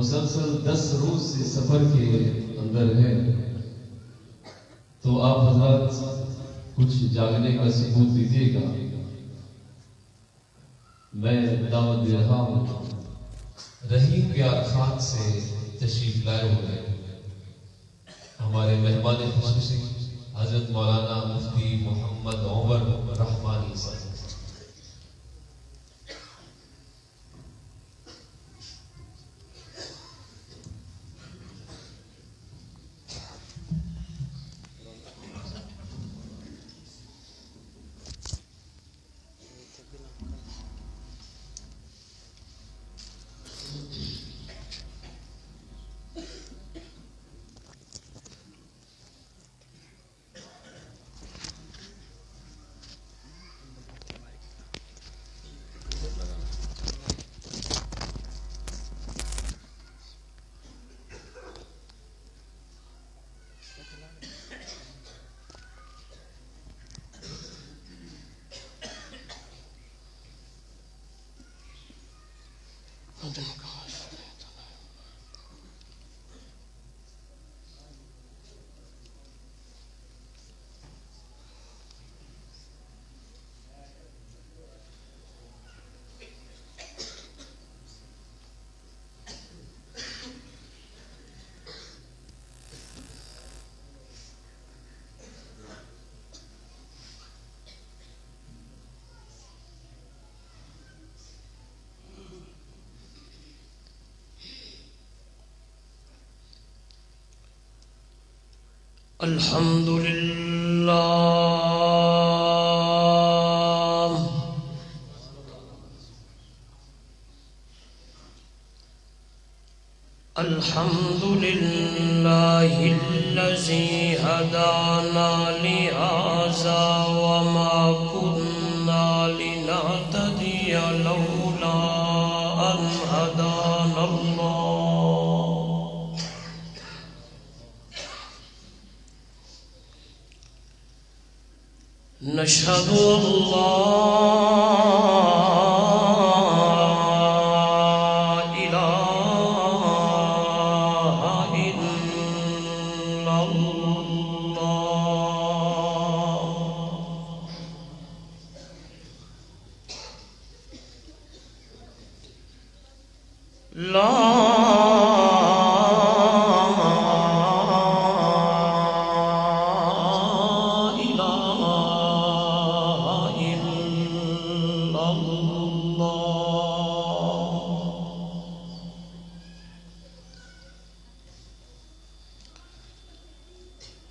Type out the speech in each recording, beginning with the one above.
مسلسل 10 روز سے سفر کے اندر ہے، تو آپ حضرات کچھ جاگنے کا ثبوت دیجیے گا۔ میں دعوت دے رہا ہوں رحیم پیار خان سے تشریف لائے ہوئے ہمارے مہمان خصوصی حضرت مولانا مفتی محمد عمر رحمانی صاحب۔ الحمد للہ الحمد للہ الذی ہدانا لہذا وما كنا لنهتدی لولا ان ہدانا اللہ۔ نشهد أن لا إله إلا الله لا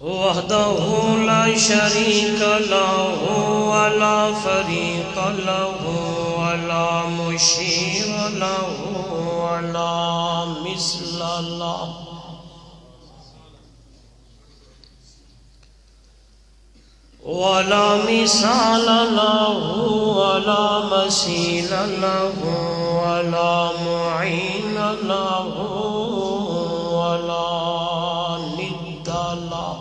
وحده لا شريك له ولا فريق له ولا مشير له ولا مثل له ولا مثال له ولا مثيل له ولا معين له ولا ند له۔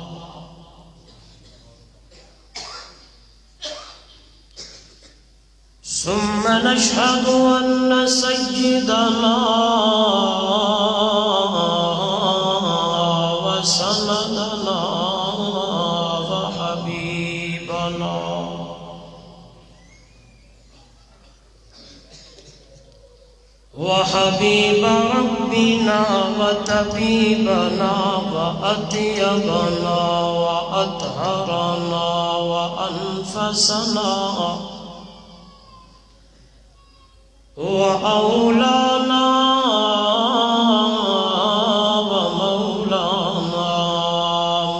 ثم نشهد أن سيدنا وسندنا وحبيبنا وحبيب ربنا وطبيبنا وأطيبنا وأطهرنا وأنفسنا وأولانا ومولانا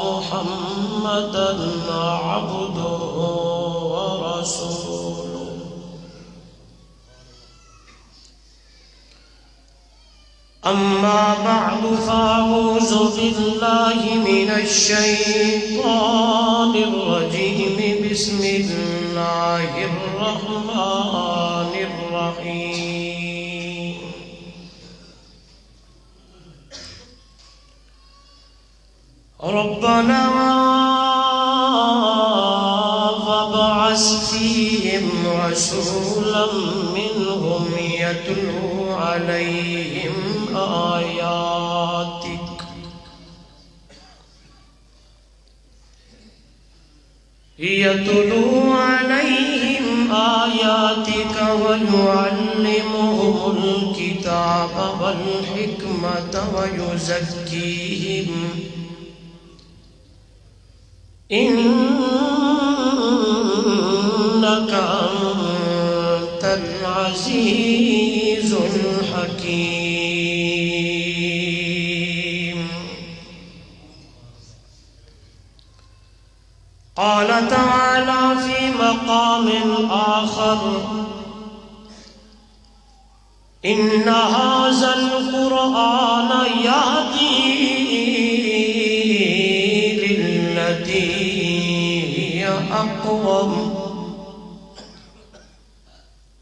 محمدا عبده ورسوله۔ أما بعد فأعوذ بالله من الشيطان الرجيم بسم الله الرحمن الرحيم۔ ربنا وابعث فيهم رسولا منهم يتلو عليهم آياتك ويعلمهم الكتاب والحكمة ويزكيهم إنك أنت العزيز الحكيم. قال تعالى في مقام آخر: إن هذا القرآن يهدي للتي هي أقوم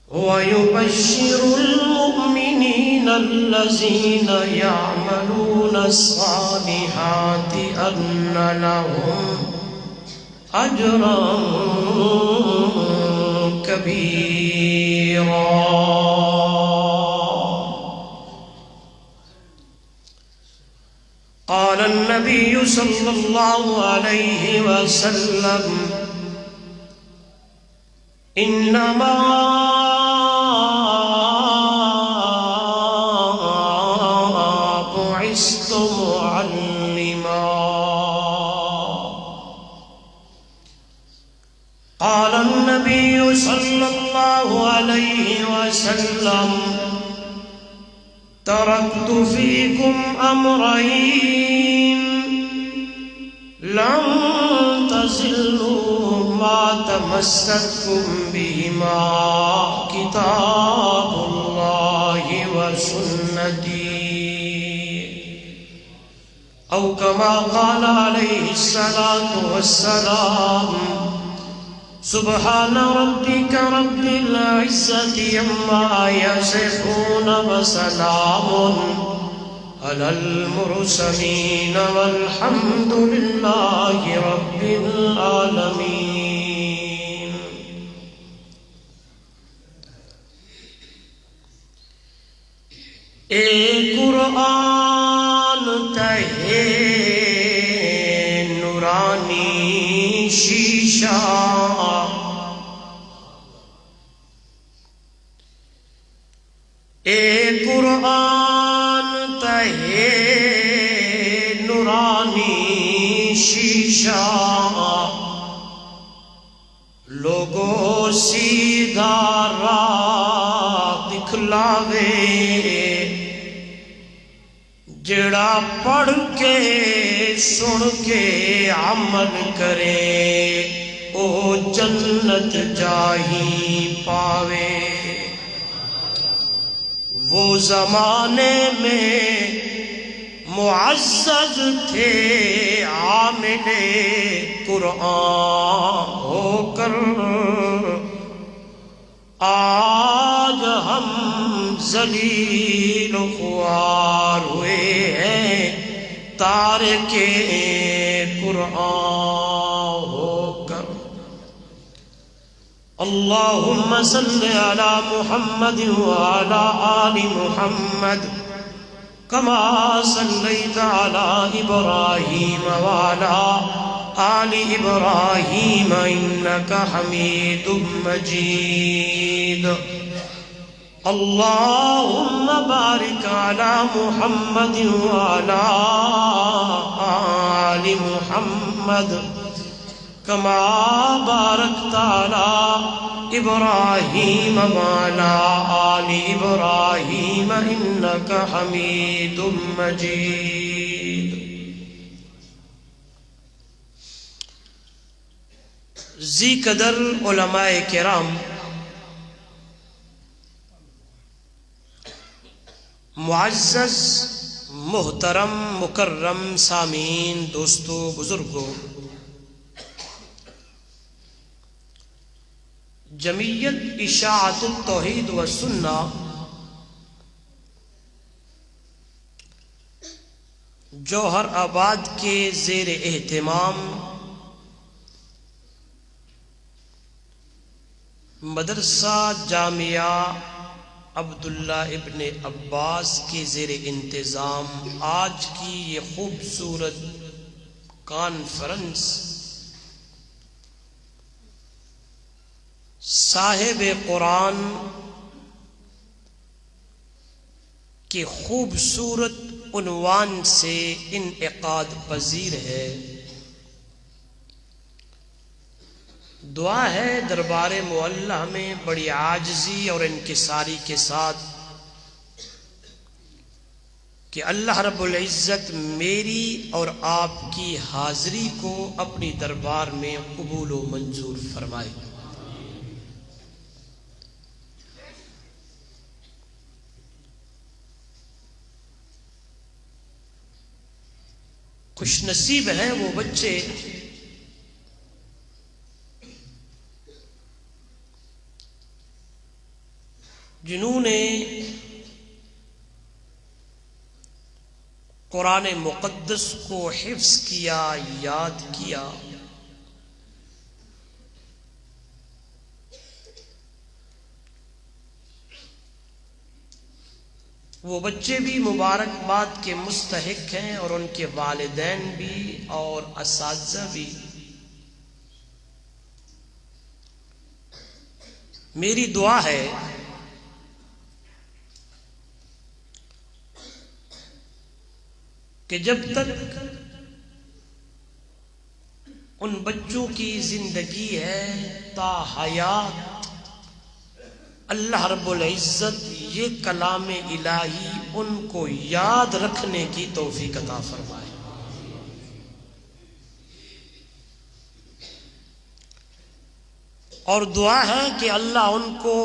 ويبشر المؤمنين الذين يعملون الصالحات أن لهم أجرا كبيرا. قال النبي صلى الله عليه وسلم: إنما بعثت معلما. قال النبي صلى الله عليه وسلم: تركت فيكم أمرين لن تزلوا ما تمسكتم بهما كتاب الله وسنتي، أو كما قال عليه الصلاة والسلام: سبحان ربك رب العزة عما يصفون وسلام على المرسلين والحمد لله رب العالمين. اے قرآن تہے نورانی شیشہ، اے قرآن تہے نورانی شیشہ، لوگوں سیدھا راہ دکھلاوے، جڑا پڑھ کے سن کے عمل کرے او جنت جاہی پاوے۔ وہ زمانے میں معزز تھے عامل قرآن ہو کر، آج ہم ذلیل و خوار ہوئے ہیں تارک قرآن ہو کر۔ اللہم صلی علی محمد وعلی آل محمد کما صلیت علی ابراہیم وعلی آل ابراہیم انک حمید مجید۔ اللہم بارک علی محمد وعلی آل محمد کما بارکت علی ابراہیم وعلی آل ابراہیم انک حمید مجید۔ ذی قدر علماء کرام، معزز محترم مکرم سامعین، دوستو، بزرگوں، جمعیت اشاعت التوحید و سنہ جوہر آباد کے زیر اہتمام مدرسہ جامعہ عبداللہ ابن عباس کے زیر انتظام آج کی یہ خوبصورت کانفرنس صاحب قرآن کے خوبصورت عنوان سے انعقاد پذیر ہے۔ دعا ہے دربار معلّہ میں بڑی عاجزی اور انکساری کے ساتھ کہ اللہ رب العزت میری اور آپ کی حاضری کو اپنی دربار میں قبول و منظور فرمائے۔ خوش نصیب ہیں وہ بچے جنہوں نے قرآن مقدس کو حفظ کیا، یاد کیا۔ وہ بچے بھی مبارکباد کے مستحق ہیں اور ان کے والدین بھی اور اساتذہ بھی۔ میری دعا ہے کہ جب تک ان بچوں کی زندگی ہے تا حیات اللہ رب العزت یہ کلام الہی ان کو یاد رکھنے کی توفیق عطا فرمائے۔ اور دعا ہے کہ اللہ ان کو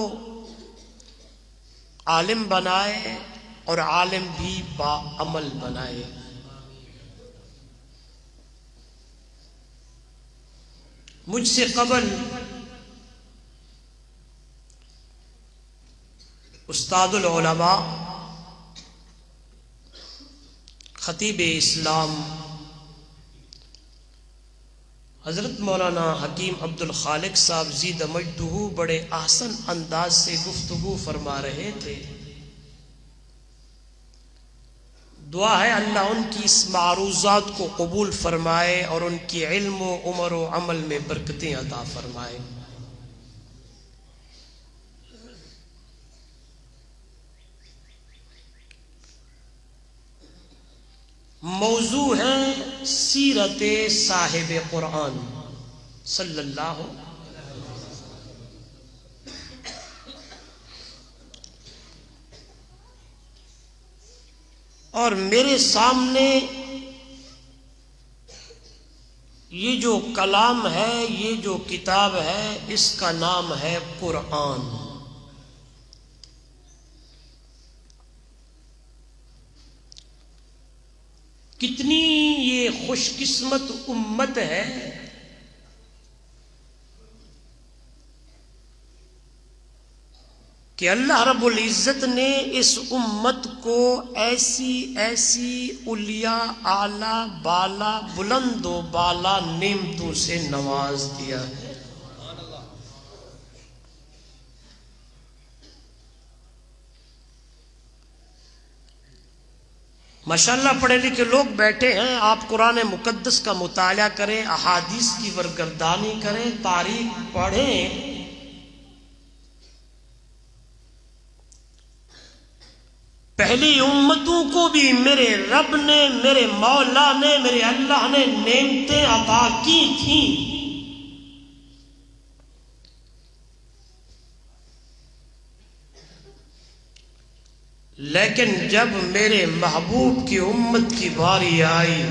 عالم بنائے اور عالم بھی با عمل بنائے۔ مجھ سے قبل استاد العلماء خطیب اسلام حضرت مولانا حکیم عبد الخالق صاحب زید مجدہ بڑے احسن انداز سے گفتگو فرما رہے تھے۔ دعا ہے اللہ ان کی اس معروضات کو قبول فرمائے اور ان کی علم و عمر و عمل میں برکتیں عطا فرمائے۔ موضوع ہے سیرت صاحب قرآن صلی اللہ علیہ وسلم۔ اور میرے سامنے یہ جو کلام ہے، یہ جو کتاب ہے، اس کا نام ہے قرآن۔ کتنی یہ خوش قسمت امت ہے کہ اللہ رب العزت نے اس امت کو ایسی علیٰ اعلیٰ بالا بلند و بالا نعمتوں سے نواز دیا ہے۔ ماشاءاللہ پڑھے لکھے لوگ بیٹھے ہیں، آپ قرآن مقدس کا مطالعہ کریں، احادیث کی ورگردانی کریں، تاریخ پڑھیں۔ پہلی امتوں کو بھی میرے رب نے، میرے مولا نے، میرے اللہ نے نعمتیں عطا کی تھیں، لیکن جب میرے محبوب کی امت کی باری آئی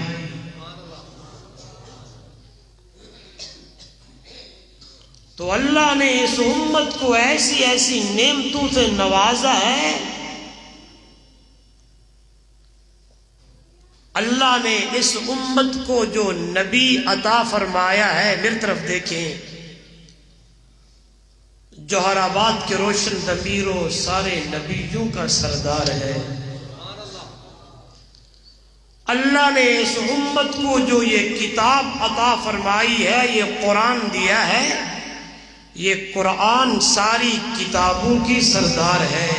تو اللہ نے اس امت کو ایسی نعمتوں سے نوازا ہے۔ اللہ نے اس امت کو جو نبی عطا فرمایا ہے، میری طرف دیکھیں، جوہر آباد کے روشن ضمیروں سارے نبیوں کا سردار ہے۔ اللہ نے اس امت کو جو یہ کتاب عطا فرمائی ہے، یہ قرآن دیا ہے، یہ قرآن ساری کتابوں کی سردار ہے۔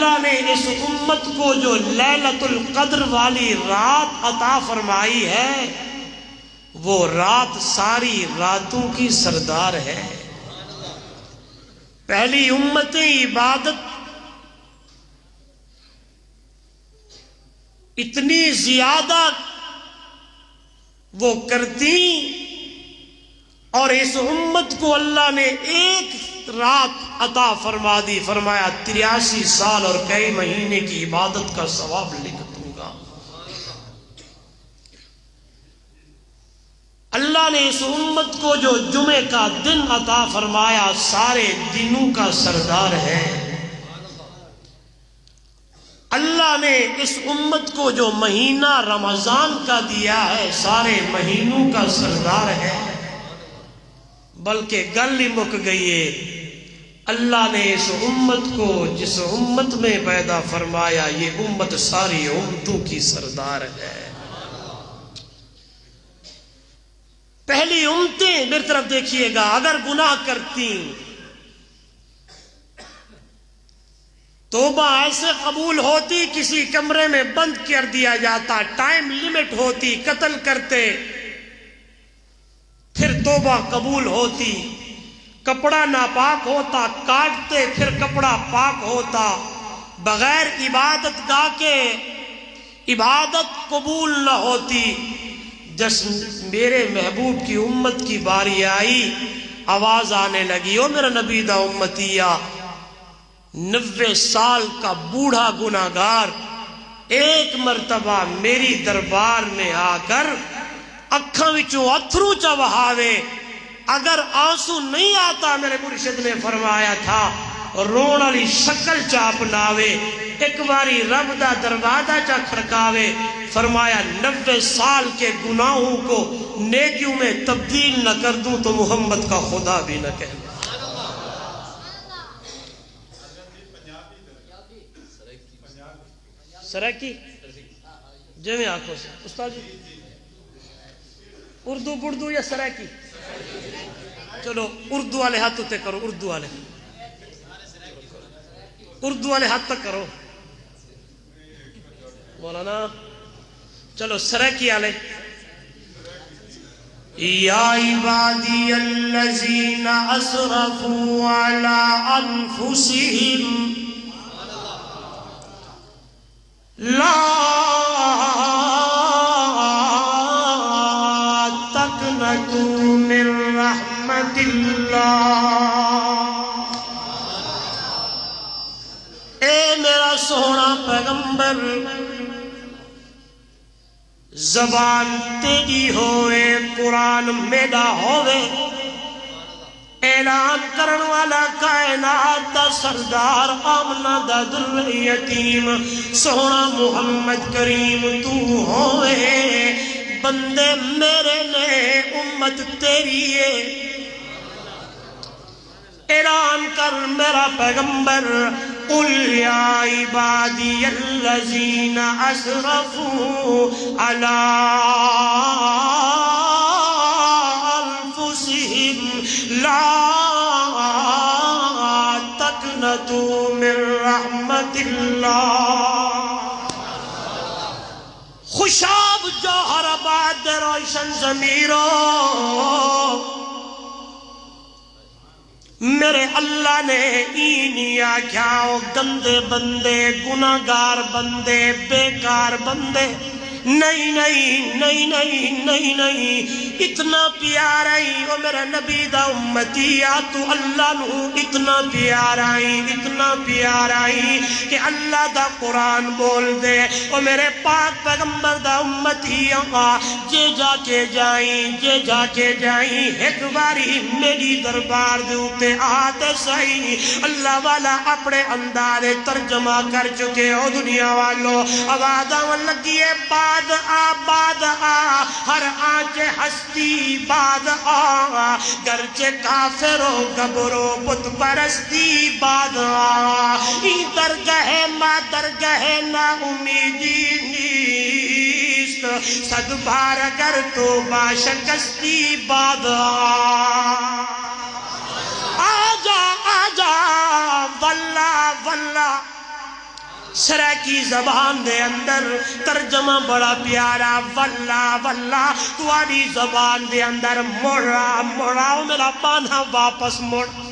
اللہ نے اس امت کو جو لیلۃ القدر والی رات عطا فرمائی ہے وہ رات ساری راتوں کی سردار ہے. پہلی امتیں عبادت اتنی زیادہ وہ کرتی اور اس امت کو اللہ نے ایک رات عطا فرما دی. فرمایا 83 سال اور کئی مہینے کی عبادت کا ثواب لکھ دوں گا. اللہ نے اس امت کو جو جمعے کا دن عطا فرمایا سارے دنوں کا سردار ہے. اللہ نے اس امت کو جو مہینہ رمضان کا دیا ہے سارے مہینوں کا سردار ہے. بلکہ گل ہی مک گئی ہے، اللہ نے اس امت کو جس امت میں پیدا فرمایا یہ امت ساری امتوں کی سردار ہے. پہلی امتیں میری طرف دیکھیے گا اگر گناہ کرتی توبہ ایسے قبول ہوتی کسی کمرے میں بند کر دیا جاتا، ٹائم لیمٹ ہوتی، قتل کرتے پھر توبہ قبول ہوتی. کپڑا ناپاک ہوتا کاٹتے پھر کپڑا پاک ہوتا. بغیر عبادت گاہ کے عبادت قبول نہ ہوتی. جس میرے محبوب کی امت کی باری آئی آواز آنے لگی او میرا نبی دا امتیہ 90 سال کا بوڑھا گناہگار ایک مرتبہ میری دربار میں آ کر اکھاں وچوں اتھرو چا وہاوے، اگر آنسو نہیں آتا میرے مرشد نے فرمایا تھا رون والی شکل چا اپناوے، ایک باری رب دا دروازہ چا کھڑکاوے. فرمایا 90 سال کے گناہوں کو نیکیوں میں تبدیل نہ کر دوں تو محمد کا خدا بھی نہ کہنا. سرائکی جو میں آنکھوں سے استاد جی اردو بردو یا سرائکی؟ چلو اردو والے ہاتھ تے کرو، اردو والے ہاتھ تک کرو مولانا. چلو سرائکی والے. یا عبادی الذین اسرفوا علی انفسہم لا تقنطوا من رحمت اللہ. اے میرا سونا پیغمبر زبان تیری ہوئے قرآن میڈا ہوئے، اعلان کرن والا کائنات دا سردار آمنہ دا در یتیم سونا محمد کریم تو ہوئے. بندے میرے نے امت تیری ہے اعلان کر میرا پیغمبر قل یا عبادی الذین اسرفوا علی انفسہم لا تقنطوا من رحمت اللہ. خوشاب جوہر آباد روشن ضمیرو میرے اللہ نے اینی آکھیا گندے بندے گناہگار بندے بیکار بندے نہیں نہیں نہیں نہیں نہیں نہیں اتنا پیارا ہی او میرا نبی دا امتیہ تو اللہ نو اتنا پیارا ہی کہ اللہ دا قرآن بول دے او میرے پاک پیغمبر دا امتیہ جے جا کے جائیں ایک باری میری دربار دے اوتے آتے صحیح اللہ والا اپنے انداز ترجمہ کر چکے ہو. دنیا والو آوازاں لگیے بعد آ ہر آنچ ہستی بعد آ گرچہ کافرو گبرو بت پرستی بعد آ درگہ ما درگہ نا امیدی نیست صد بار اگر تو با شکستی بعد آجا واللہ سرائکی زبان دے اندر ترجمہ بڑا پیارا، واللہ واللہ تواری زبان دے اندر مڑا مڑا، میرا پانا واپس مڑ